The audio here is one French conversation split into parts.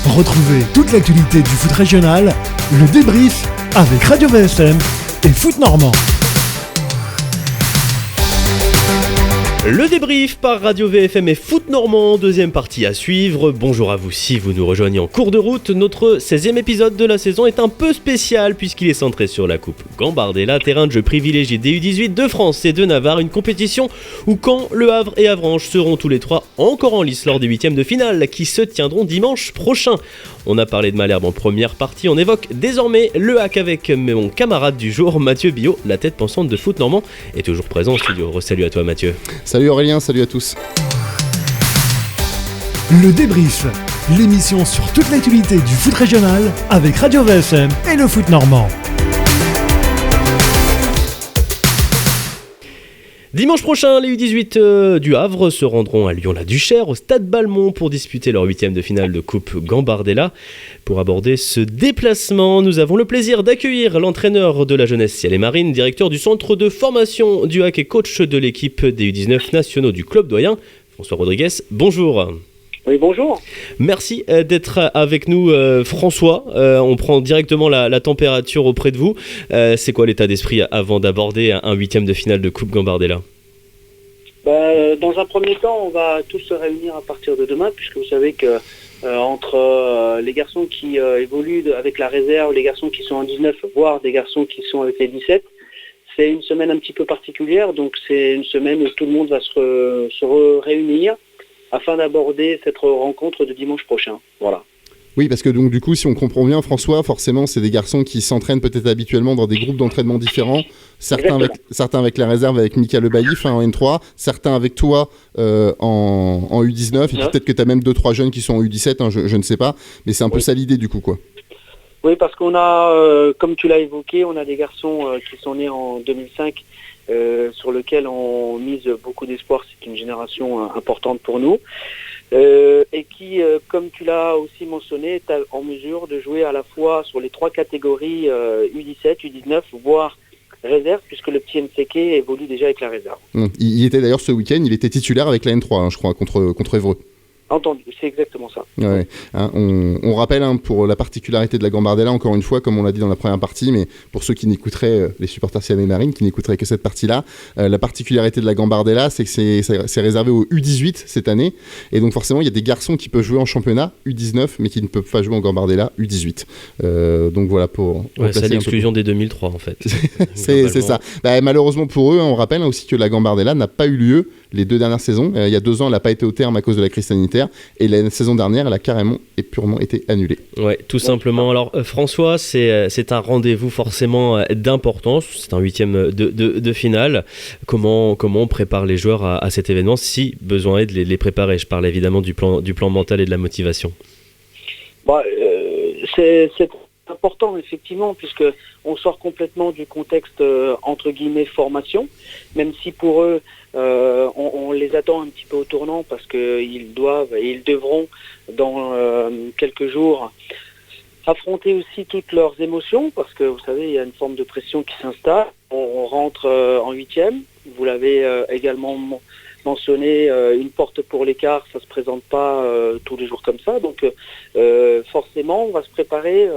Retrouvez toute l'actualité du foot régional, le débrief avec Radio VFM et Foot Normand. Le débrief par Radio VFM et Foot Normand, deuxième partie à suivre. Bonjour à vous si vous nous rejoignez en cours de route. Notre 16e épisode de la saison est un peu spécial puisqu'il est centré sur la Coupe Gambardella, terrain de jeu privilégié des U18 de France et de Navarre. Une compétition où Caen, Le Havre et Avranches seront tous les trois encore en lice lors des huitièmes de finale qui se tiendront dimanche prochain. On a parlé de Malherbe en première partie, on évoque désormais le hack avec mon camarade du jour, Mathieu Billot, la tête pensante de Foot Normand, est toujours présent au studio. Salut à toi Mathieu. Salut Aurélien, salut à tous. Le débrief, l'émission sur toute l'actualité du foot régional avec Radio VFM et le Foot Normand. Dimanche prochain, les U18 du Havre se rendront à Lyon-la-Duchère, au Stade Balmont, pour disputer leur huitième de finale de Coupe Gambardella. Pour aborder ce déplacement, nous avons le plaisir d'accueillir l'entraîneur de la jeunesse ciel et marine, directeur du centre de formation du HAC et coach de l'équipe des U19 nationaux du club doyen, François Rodriguez. Bonjour. Oui, bonjour. Merci d'être avec nous, François. On prend directement la température auprès de vous. C'est quoi l'état d'esprit avant d'aborder un huitième de finale de Coupe Gambardella ? Dans un premier temps, on va tous se réunir à partir de demain, puisque vous savez que entre les garçons qui évoluent avec la réserve, les garçons qui sont en 19, voire des garçons qui sont avec les 17, c'est une semaine un petit peu particulière. Donc c'est une semaine où tout le monde va se réunir afin d'aborder cette rencontre de dimanche prochain. Voilà. Oui, parce que donc du coup, si on comprend bien, François, forcément, c'est des garçons qui s'entraînent peut-être habituellement dans des groupes d'entraînement différents. Certains avec la réserve, avec Mika Le Baillif en N3, certains avec toi en U19, et puis peut-être que tu as même 2-3 jeunes qui sont en U17, je ne sais pas, mais c'est un peu ça l'idée du coup, quoi. Oui, parce qu'on a, comme tu l'as évoqué, on a des garçons qui sont nés en 2005, sur lequel on mise beaucoup d'espoir. C'est une génération importante pour nous et qui, comme tu l'as aussi mentionné, est en mesure de jouer à la fois sur les trois catégories U17, U19, voire réserve, puisque le petit MCK évolue déjà avec la réserve. Il était d'ailleurs ce week-end, il était titulaire avec la N3, je crois, contre Évreux. Entendu, c'est exactement ça. Ouais. On rappelle pour la particularité de la Gambardella, encore une fois, comme on l'a dit dans la première partie, mais pour ceux qui n'écouteraient, les supporters ciel et marine, qui n'écouteraient que cette partie-là, la particularité de la Gambardella, c'est que c'est réservé aux U18 cette année, et donc forcément, il y a des garçons qui peuvent jouer en championnat U19, mais qui ne peuvent pas jouer en Gambardella U18. Donc voilà, pour c'est l'exclusion des 2003, en fait. c'est ça. Malheureusement pour eux, on rappelle aussi que la Gambardella n'a pas eu lieu les 2 dernières saisons. Il y a 2 ans, elle n'a pas été au terme à cause de la crise sanitaire. Et la saison dernière, elle a carrément et purement été annulée. Ouais, tout simplement. Alors François, c'est un rendez-vous forcément d'importance. C'est un huitième de finale. Comment on prépare les joueurs à cet événement, si besoin est de les préparer? Je parle évidemment du plan mental et de la motivation. C'est important effectivement, puisque on sort complètement du contexte entre guillemets formation, même si pour eux on les attend un petit peu au tournant, parce qu'ils doivent et ils devront dans quelques jours affronter aussi toutes leurs émotions, parce que vous savez, il y a une forme de pression qui s'installe. On rentre en huitième, vous l'avez également mentionné, une porte pour l'écart, ça se présente pas tous les jours comme ça, donc forcément on va se préparer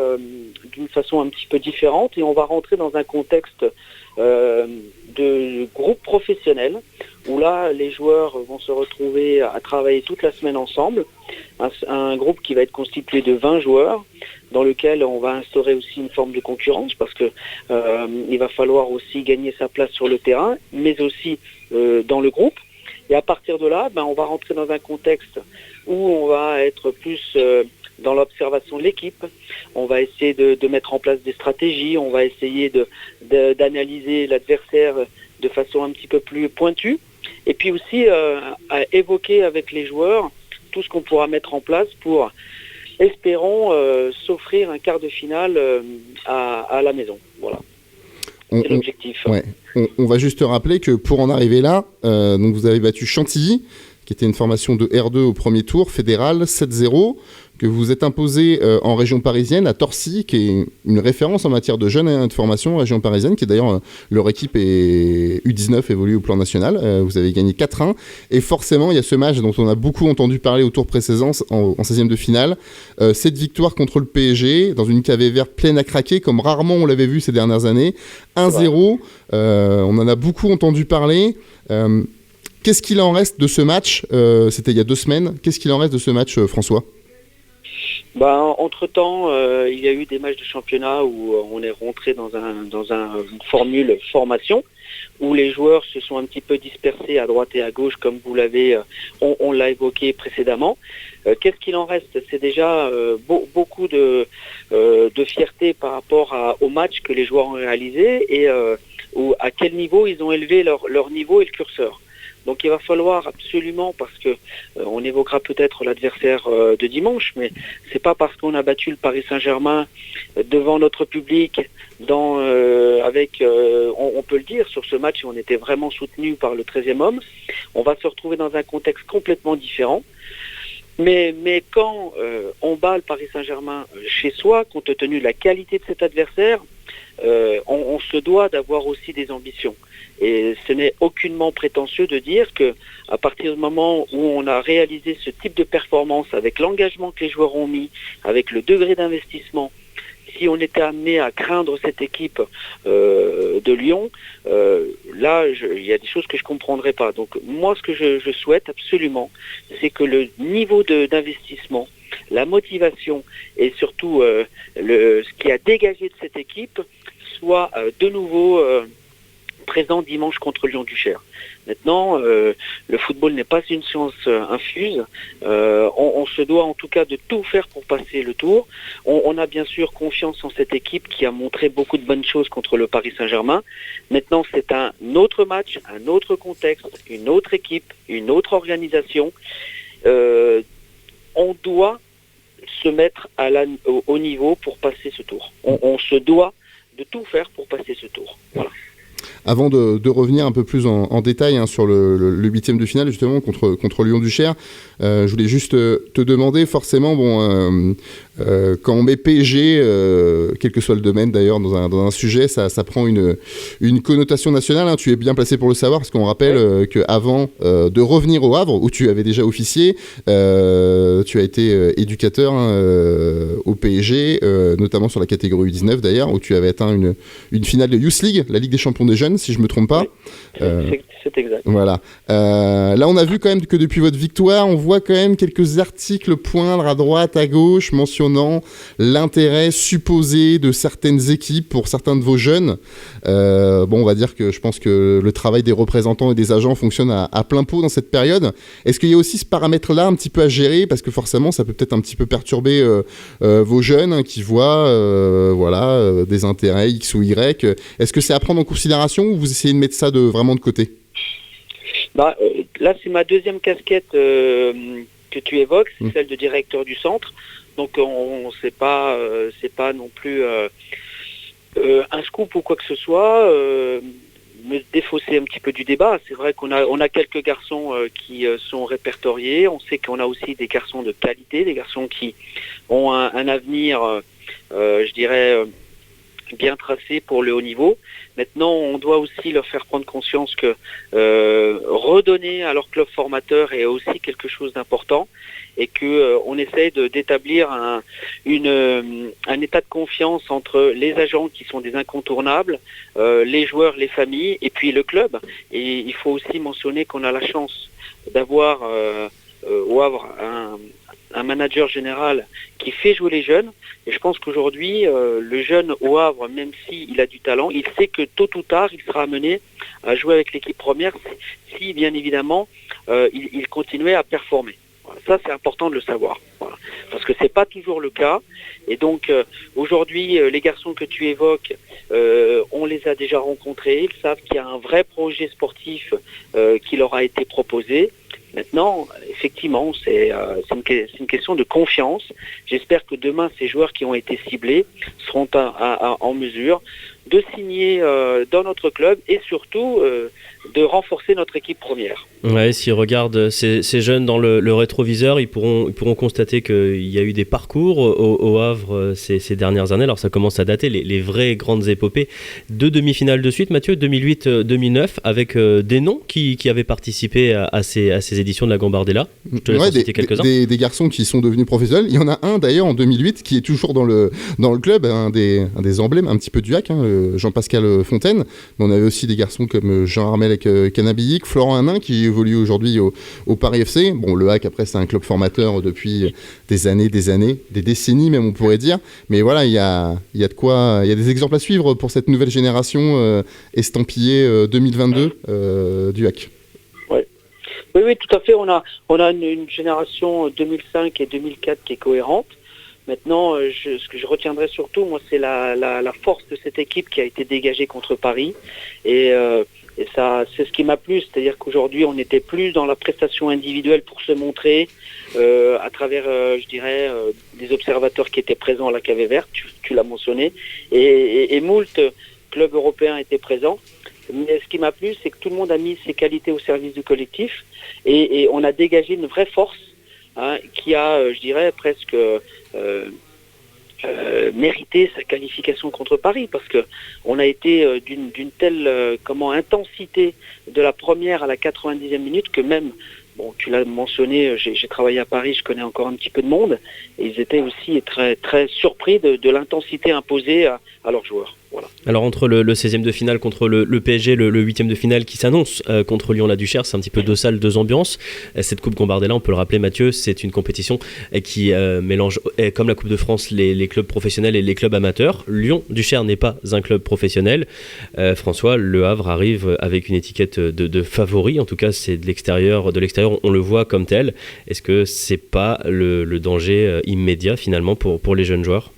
d'une façon un petit peu différente, et on va rentrer dans un contexte de groupe professionnel, où là les joueurs vont se retrouver à travailler toute la semaine ensemble, un groupe qui va être constitué de 20 joueurs, dans lequel on va instaurer aussi une forme de concurrence, parce que il va falloir aussi gagner sa place sur le terrain, mais aussi dans le groupe. Et à partir de là, on va rentrer dans un contexte où on va être plus dans l'observation de l'équipe. On va essayer de mettre en place des stratégies. On va essayer d'analyser l'adversaire de façon un petit peu plus pointue. Et puis aussi à évoquer avec les joueurs tout ce qu'on pourra mettre en place pour, espérons, s'offrir un quart de finale à la maison. Voilà. C'est l'objectif. On va juste rappeler que pour en arriver là, donc vous avez battu Chantilly, qui était une formation de R2 au premier tour, fédéral, 7-0. que vous êtes imposé en région parisienne, à Torcy, qui est une référence en matière de jeunes et de formation en région parisienne, qui est d'ailleurs, leur équipe est U19, évolue au plan national. Vous avez gagné 4-1. Et forcément, il y a ce match dont on a beaucoup entendu parler au tour précédent, en 16e de finale. Cette victoire contre le PSG, dans une cavée verte pleine à craquer, comme rarement on l'avait vu ces dernières années. 1-0, on en a beaucoup entendu parler. Qu'est-ce qu'il en reste de ce match C'était il y a 2 semaines. Qu'est-ce qu'il en reste de ce match, François ? Entre-temps, il y a eu des matchs de championnat où on est rentré dans une formule formation, où les joueurs se sont un petit peu dispersés à droite et à gauche, comme vous l'avez, on l'a évoqué précédemment. Qu'est-ce qu'il en reste ? C'est déjà beaucoup de fierté par rapport au match que les joueurs ont réalisé et à quel niveau ils ont élevé leur niveau et le curseur. Donc il va falloir absolument, parce que on évoquera peut-être l'adversaire de dimanche, mais c'est pas parce qu'on a battu le Paris Saint-Germain devant notre public, on peut le dire, sur ce match on était vraiment soutenu par le 13e homme. On va se retrouver dans un contexte complètement différent. Mais quand on bat le Paris Saint-Germain chez soi, compte tenu de la qualité de cet adversaire, on se doit d'avoir aussi des ambitions. Et ce n'est aucunement prétentieux de dire que à partir du moment où on a réalisé ce type de performance, avec l'engagement que les joueurs ont mis, avec le degré d'investissement, si on était amené à craindre cette équipe de Lyon, il y a des choses que je ne comprendrais pas. Donc moi, ce que je souhaite absolument, c'est que le niveau d'investissement, la motivation et surtout ce qui a dégagé de cette équipe soit de nouveau présent dimanche contre Lyon-Duchère. Maintenant, le football n'est pas une science infuse. On se doit en tout cas de tout faire pour passer le tour. On a bien sûr confiance en cette équipe qui a montré beaucoup de bonnes choses contre le Paris Saint-Germain. Maintenant, c'est un autre match, un autre contexte, une autre équipe, une autre organisation. On doit se mettre au niveau pour passer ce tour. On se doit de tout faire pour passer ce tour. Voilà. Avant de revenir un peu plus en détail sur le 8e de finale justement contre Lyon-Duchère, je voulais juste te demander forcément, quand on met PSG, quel que soit le domaine d'ailleurs, dans un sujet, ça prend une connotation nationale. Tu es bien placé pour le savoir, parce qu'on rappelle qu'avant de revenir au Havre, où tu avais déjà officié, tu as été éducateur au PSG, notamment sur la catégorie U19 d'ailleurs, où tu avais atteint une finale de Youth League, la Ligue des champions des jeunes, si je me trompe pas. Oui, c'est exact. Voilà. Là, on a vu quand même que depuis votre victoire, on voit quand même quelques articles poindre à droite, à gauche, mentionnant l'intérêt supposé de certaines équipes pour certains de vos jeunes. On va dire que je pense que le travail des représentants et des agents fonctionne à plein pot dans cette période. Est-ce qu'il y a aussi ce paramètre-là un petit peu à gérer, parce que forcément, ça peut peut-être un petit peu perturber vos jeunes qui voient des intérêts X ou Y. Est-ce que c'est à prendre en considération, ou vous essayez de mettre ça vraiment de côté ? Là, c'est ma deuxième casquette que tu évoques, c'est celle de directeur du centre. Donc, c'est pas non plus un scoop ou quoi que ce soit. Me défausser un petit peu du débat. C'est vrai qu'on a quelques garçons qui sont répertoriés. On sait qu'on a aussi des garçons de qualité, des garçons qui ont un avenir, je dirais, bien tracé pour le haut niveau. Maintenant, on doit aussi leur faire prendre conscience que redonner à leur club formateur est aussi quelque chose d'important, et que on essaye d'établir un état de confiance entre les agents qui sont des incontournables, les joueurs, les familles, et puis le club. Et il faut aussi mentionner qu'on a la chance d'avoir au Havre un manager général qui fait jouer les jeunes. Et je pense qu'aujourd'hui, le jeune au Havre, même s'il a du talent, il sait que tôt ou tard, il sera amené à jouer avec l'équipe première si bien évidemment, il continuait à performer. Voilà. Ça, c'est important de le savoir. Voilà. Parce que c'est pas toujours le cas. Et donc, aujourd'hui, les garçons que tu évoques, on les a déjà rencontrés. Ils savent qu'il y a un vrai projet sportif qui leur a été proposé. Maintenant, effectivement, c'est une question de confiance. J'espère que demain, ces joueurs qui ont été ciblés seront en mesure de signer dans notre club et surtout de renforcer notre équipe première. Ouais, s'ils regardent ces jeunes dans le rétroviseur, ils pourront constater qu'il y a eu des parcours au Havre ces dernières années. Alors ça commence à dater, les vraies grandes épopées. 2 demi-finales de suite, Mathieu, 2008-2009, avec des noms qui avaient participé à ces éditions de la Gambardella. Je te laisse en citer quelques-uns. Des garçons qui sont devenus professionnels. Il y en a un d'ailleurs en 2008 qui est toujours dans le club, un des emblèmes un petit peu du HAC, Jean-Pascal Fontaine. Mais on avait aussi des garçons comme Jean Armelec Canabillic, Florent Hanin qui évolue aujourd'hui au Paris FC. Bon, le HAC après c'est un club formateur depuis des années, des décennies même on pourrait dire. Mais voilà, il y a de quoi, il y a des exemples à suivre pour cette nouvelle génération estampillée 2022 du HAC. Oui, tout à fait. On a une génération 2005 et 2004 qui est cohérente. Maintenant, ce que je retiendrai surtout, moi, c'est la force de cette équipe qui a été dégagée contre Paris. Et ça, c'est ce qui m'a plu. C'est-à-dire qu'aujourd'hui, on n'était plus dans la prestation individuelle pour se montrer à travers, je dirais, des observateurs qui étaient présents à la Cave Verte. Tu l'as mentionné. Et moult clubs européens étaient présents. Mais ce qui m'a plu, c'est que tout le monde a mis ses qualités au service du collectif et on a dégagé une vraie force qui a, je dirais, presque mérité sa qualification contre Paris parce que on a été d'une telle intensité de la première à la 90e minute que même, bon, tu l'as mentionné, j'ai travaillé à Paris, je connais encore un petit peu de monde et ils étaient aussi très, très surpris de l'intensité imposée à leurs joueurs. Voilà. Alors entre le 16e de finale contre le PSG, le 8e de finale qui s'annonce contre Lyon-la-Duchère, c'est un petit peu 2 salles, 2 ambiances. Cette Coupe Gambardella, on peut le rappeler Mathieu, c'est une compétition qui mélange, comme la Coupe de France, les clubs professionnels et les clubs amateurs. Lyon-Duchère n'est pas un club professionnel. François, Le Havre arrive avec une étiquette de favori, en tout cas c'est de l'extérieur, on le voit comme tel. Est-ce que c'est pas le danger immédiat finalement pour les jeunes joueurs ?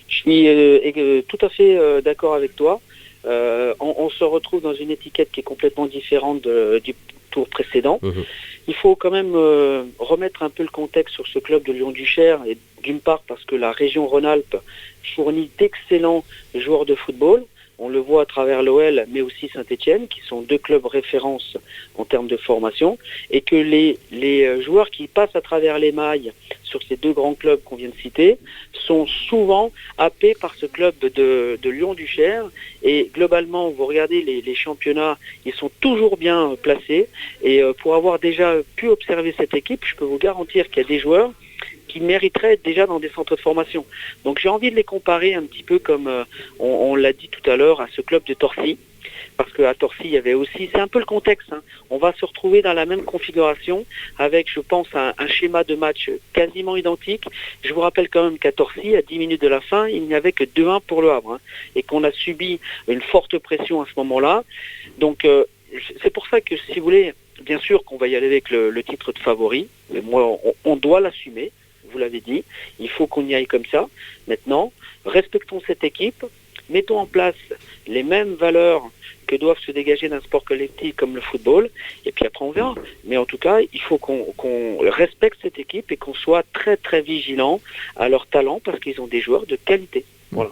Je suis tout à fait d'accord avec toi. On se retrouve dans une étiquette qui est complètement différente du tour précédent. Il faut quand même remettre un peu le contexte sur ce club de Lyon-Duchère, et d'une part parce que la région Rhône-Alpes fournit d'excellents joueurs de football. On le voit à travers l'OL, mais aussi Saint-Etienne, qui sont 2 clubs références en termes de formation, et que les joueurs qui passent à travers les mailles sur ces 2 grands clubs qu'on vient de citer sont souvent happés par ce club de Lyon-Duchère. Et globalement, vous regardez les championnats, ils sont toujours bien placés. Et pour avoir déjà pu observer cette équipe, je peux vous garantir qu'il y a des joueurs qui mériteraient être déjà dans des centres de formation. Donc j'ai envie de les comparer un petit peu comme on l'a dit tout à l'heure à ce club de Torcy, parce qu'à Torcy il y avait aussi, c'est un peu le contexte, on va se retrouver dans la même configuration avec, je pense, un schéma de match quasiment identique. Je vous rappelle quand même qu'à Torcy, à 10 minutes de la fin, il n'y avait que 2-1 pour le Havre, et qu'on a subi une forte pression à ce moment-là. Donc c'est pour ça que, si vous voulez, bien sûr qu'on va y aller avec le titre de favori, mais moi on doit l'assumer. Vous l'avez dit, il faut qu'on y aille comme ça. Maintenant, respectons cette équipe, mettons en place les mêmes valeurs que doivent se dégager d'un sport collectif comme le football, et puis après on verra. Mais en tout cas, il faut qu'on respecte cette équipe et qu'on soit très très vigilant à leur talent parce qu'ils ont des joueurs de qualité. Voilà.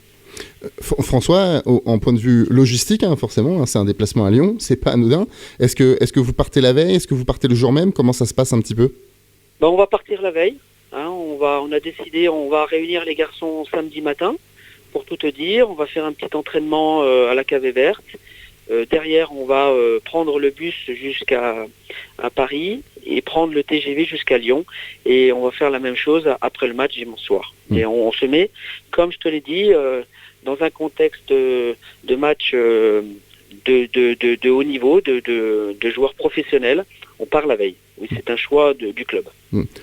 François, en point de vue logistique, forcément, c'est un déplacement à Lyon, c'est pas anodin. Est-ce que vous partez la veille? Est-ce que vous partez le jour même? Comment ça se passe un petit peu? On va partir la veille. On a décidé, on va réunir les garçons samedi matin, pour tout te dire. On va faire un petit entraînement à la Cave Verte. Derrière, on va prendre le bus jusqu'à Paris et prendre le TGV jusqu'à Lyon. Et on va faire la même chose après le match dimanche soir. Et on se met, comme je te l'ai dit, dans un contexte de match de haut niveau, de joueurs professionnels. On part la veille. Oui, c'est un choix du club.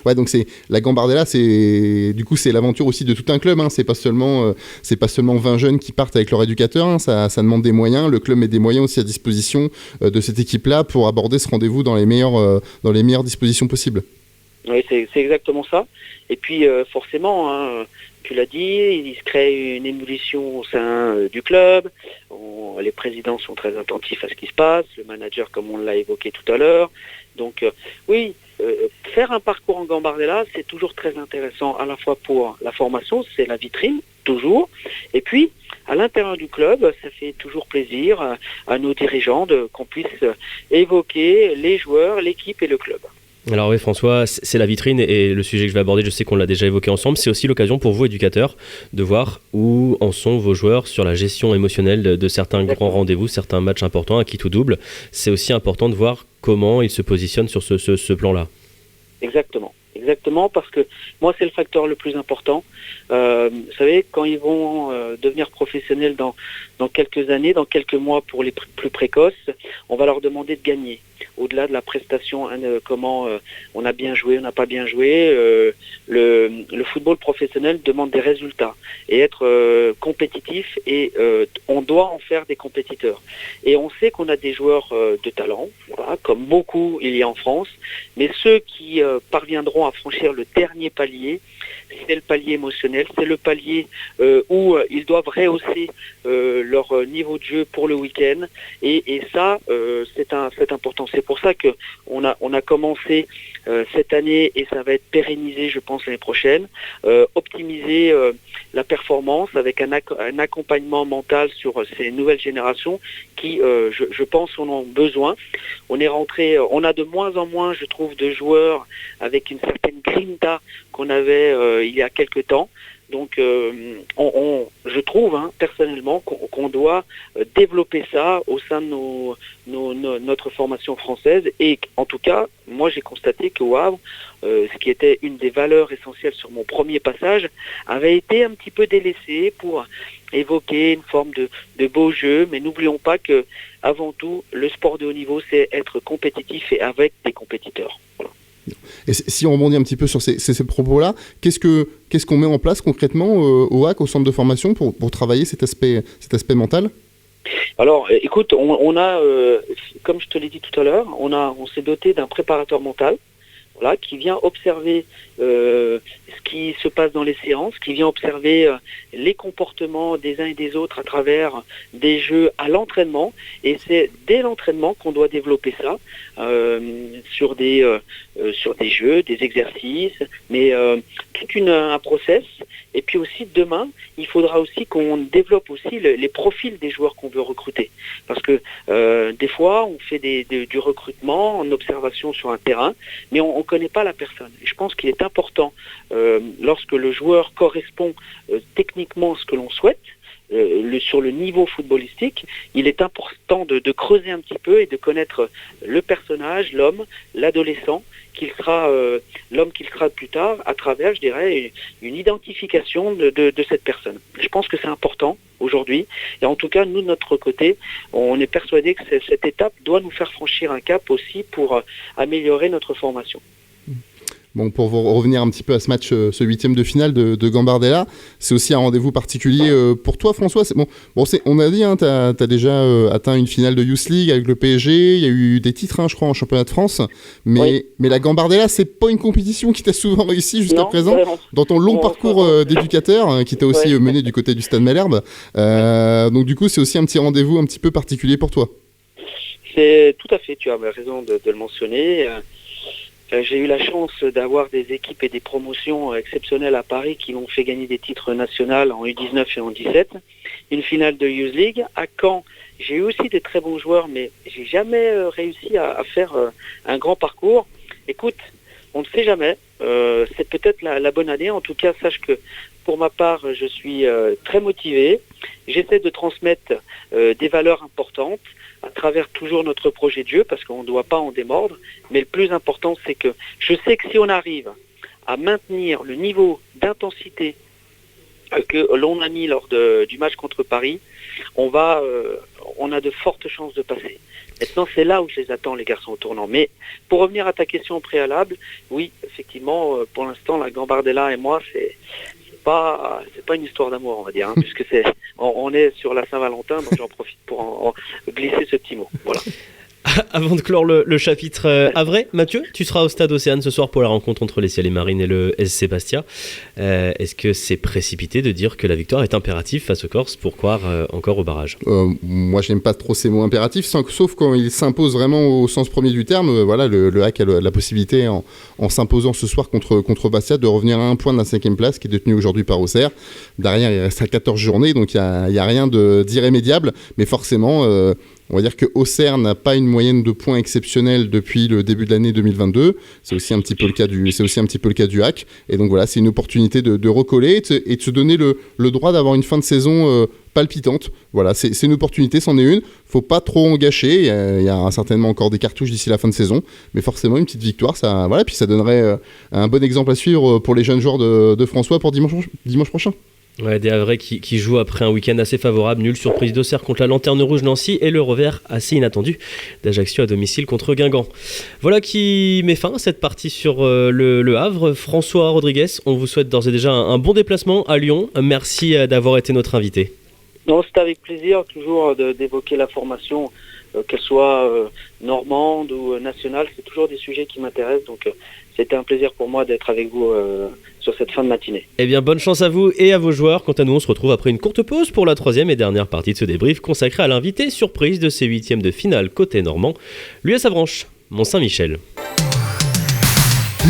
Ouais, donc c'est la Gambardella, c'est l'aventure aussi de tout un club. C'est pas seulement 20 jeunes qui partent avec leur éducateur. Ça demande des moyens. Le club met des moyens aussi à disposition de cette équipe-là pour aborder ce rendez-vous dans les meilleures dispositions possibles. Oui, c'est exactement ça. Et puis forcément, tu l'as dit, il se crée une ébullition au sein du club. Les présidents sont très attentifs à ce qui se passe. Le manager, comme on l'a évoqué tout à l'heure. Donc oui, faire un parcours en Gambardella, c'est toujours très intéressant, à la fois pour la formation, c'est la vitrine, toujours, et puis à l'intérieur du club, ça fait toujours plaisir à nos dirigeants qu'on puisse évoquer les joueurs, l'équipe et le club. Alors oui François, c'est la vitrine et le sujet que je vais aborder, je sais qu'on l'a déjà évoqué ensemble, c'est aussi l'occasion pour vous éducateurs de voir où en sont vos joueurs sur la gestion émotionnelle de certains grands rendez-vous, certains matchs importants, à qui tout double. C'est aussi important de voir comment ils se positionnent sur ce plan-là. Exactement, parce que moi c'est le facteur le plus important. Vous savez, quand ils vont devenir professionnels dans quelques années, dans quelques mois pour les plus précoces, on va leur demander de gagner. Au-delà de la prestation, comment on a bien joué, on n'a pas bien joué, le football professionnel demande des résultats et être compétitif, et on doit en faire des compétiteurs. Et on sait qu'on a des joueurs de talent, voilà, comme beaucoup il y a en France, mais ceux qui parviendront à franchir le dernier palier, c'est le palier émotionnel, c'est le palier où ils doivent rehausser leur niveau de jeu pour le week-end, et ça c'est important. C'est pour ça que on a commencé cette année, et ça va être pérennisé je pense l'année prochaine, optimiser la performance avec un accompagnement mental sur ces nouvelles générations qui je pense en ont besoin. On a de moins en moins je trouve de joueurs avec une certaine grinta qu'on avait il y a quelques temps. Donc je trouve personnellement qu'on doit développer ça au sein de notre formation française, et en tout cas moi j'ai constaté qu'au Havre, ce qui était une des valeurs essentielles sur mon premier passage avait été un petit peu délaissé pour évoquer une forme de beau jeu, mais n'oublions pas que avant tout le sport de haut niveau c'est être compétitif et avec des compétiteurs. Voilà. Et si on rebondit un petit peu sur ces propos-là, qu'est-ce qu'on met en place concrètement au HAC, au centre de formation, pour travailler cet aspect mental ? Alors, écoute, on a, comme je te l'ai dit tout à l'heure, on s'est doté d'un préparateur mental, voilà, qui vient observer ce qui se passe dans les séances, qui vient observer les comportements des uns et des autres à travers des jeux à l'entraînement, et c'est dès l'entraînement qu'on doit développer ça sur des jeux, des exercices, mais tout un process. Et puis aussi demain, il faudra aussi qu'on développe aussi les profils des joueurs qu'on veut recruter, parce que des fois on fait du recrutement en observation sur un terrain, mais on connaît pas la personne. Et je pense qu'il est important, lorsque le joueur correspond techniquement à ce que l'on souhaite, sur le niveau footballistique, il est important de creuser un petit peu et de connaître le personnage, l'homme, l'adolescent, l'homme qu'il sera plus tard, à travers, je dirais, une identification de cette personne. Je pense que c'est important aujourd'hui, et en tout cas, nous, de notre côté, on est persuadé que cette étape doit nous faire franchir un cap aussi pour améliorer notre formation. Bon, pour vous revenir un petit peu à ce match, ce huitième de finale de Gambardella, c'est aussi un rendez-vous particulier pour toi, François. On a dit, tu as déjà atteint une finale de Youth League avec le PSG, il y a eu des titres, je crois, en championnat de France, mais la Gambardella, c'est pas une compétition qui t'a souvent réussi jusqu'à présent, vraiment. Dans ton long parcours d'éducateur, qui t'a aussi mené du côté du Stade Malherbe. Donc du coup, c'est aussi un petit rendez-vous un petit peu particulier pour toi. C'est tout à fait, tu as raison de le mentionner. J'ai eu la chance d'avoir des équipes et des promotions exceptionnelles à Paris qui m'ont fait gagner des titres nationaux en U19 et en 17. Une finale de Youth League. À Caen, j'ai eu aussi des très bons joueurs, mais j'ai jamais réussi à faire un grand parcours. Écoute, on ne sait jamais. C'est peut-être la bonne année. En tout cas, sache que pour ma part, je suis très motivé. J'essaie de transmettre des valeurs importantes à travers toujours notre projet de jeu, parce qu'on ne doit pas en démordre. Mais le plus important, c'est que je sais que si on arrive à maintenir le niveau d'intensité que l'on a mis lors du match contre Paris, on a de fortes chances de passer. Maintenant, c'est là où je les attends, les garçons au tournant. Mais pour revenir à ta question au préalable, oui, effectivement, pour l'instant, la Gambardella et moi, c'est pas une histoire d'amour, on va dire, puisque on est sur la Saint-Valentin, donc j'en profite pour en glisser ce petit mot. Voilà. Avant de clore le chapitre Havrais, Mathieu, tu seras au stade Océane ce soir pour la rencontre entre les Ciels et Marines et le SC Bastia. Est-ce que c'est précipité de dire que la victoire est impérative face aux Corses pour croire encore au barrage ? Moi, j'aime pas trop ces mots impératifs, sauf quand il s'impose vraiment au sens premier du terme. Voilà, le HAC a la possibilité, en s'imposant ce soir contre Bastia, de revenir à un point de la 5e place qui est détenue aujourd'hui par Auxerre. Derrière, il reste à 14 journées, donc il n'y a rien d'irrémédiable, mais forcément... on va dire que Auxerre n'a pas une moyenne de points exceptionnelle depuis le début de l'année 2022. C'est aussi un petit peu le cas du HAC. Et donc voilà, c'est une opportunité de recoller et de se donner le droit d'avoir une fin de saison palpitante. Voilà, c'est une opportunité, c'en est une. Faut pas trop en gâcher. Il y a certainement encore des cartouches d'ici la fin de saison. Mais forcément, une petite victoire, puis ça donnerait un bon exemple à suivre pour les jeunes joueurs de François pour dimanche prochain. Ouais, des Havrais qui jouent après un week-end assez favorable, nulle surprise d'Auxerre contre la Lanterne Rouge Nancy et le revers assez inattendu d'Ajaccio à domicile contre Guingamp. Voilà qui met fin à cette partie sur le Havre. François Rodriguez, on vous souhaite d'ores et déjà un bon déplacement à Lyon. Merci d'avoir été notre invité. Non, c'est avec plaisir toujours d'évoquer la formation, qu'elle soit normande ou nationale. C'est toujours des sujets qui m'intéressent, donc c'était un plaisir pour moi d'être avec vous sur cette fin de matinée. Eh bien, bonne chance à vous et à vos joueurs. Quant à nous, on se retrouve après une courte pause pour la 3e et dernière partie de ce débrief consacrée à l'invité surprise de ces 8e de finale côté normand, l'US Avranches, Mont-Saint-Michel.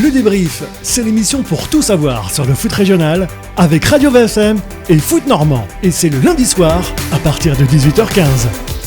Le débrief, c'est l'émission pour tout savoir sur le foot régional avec Radio VFM et Foot Normand. Et c'est le lundi soir à partir de 18h15.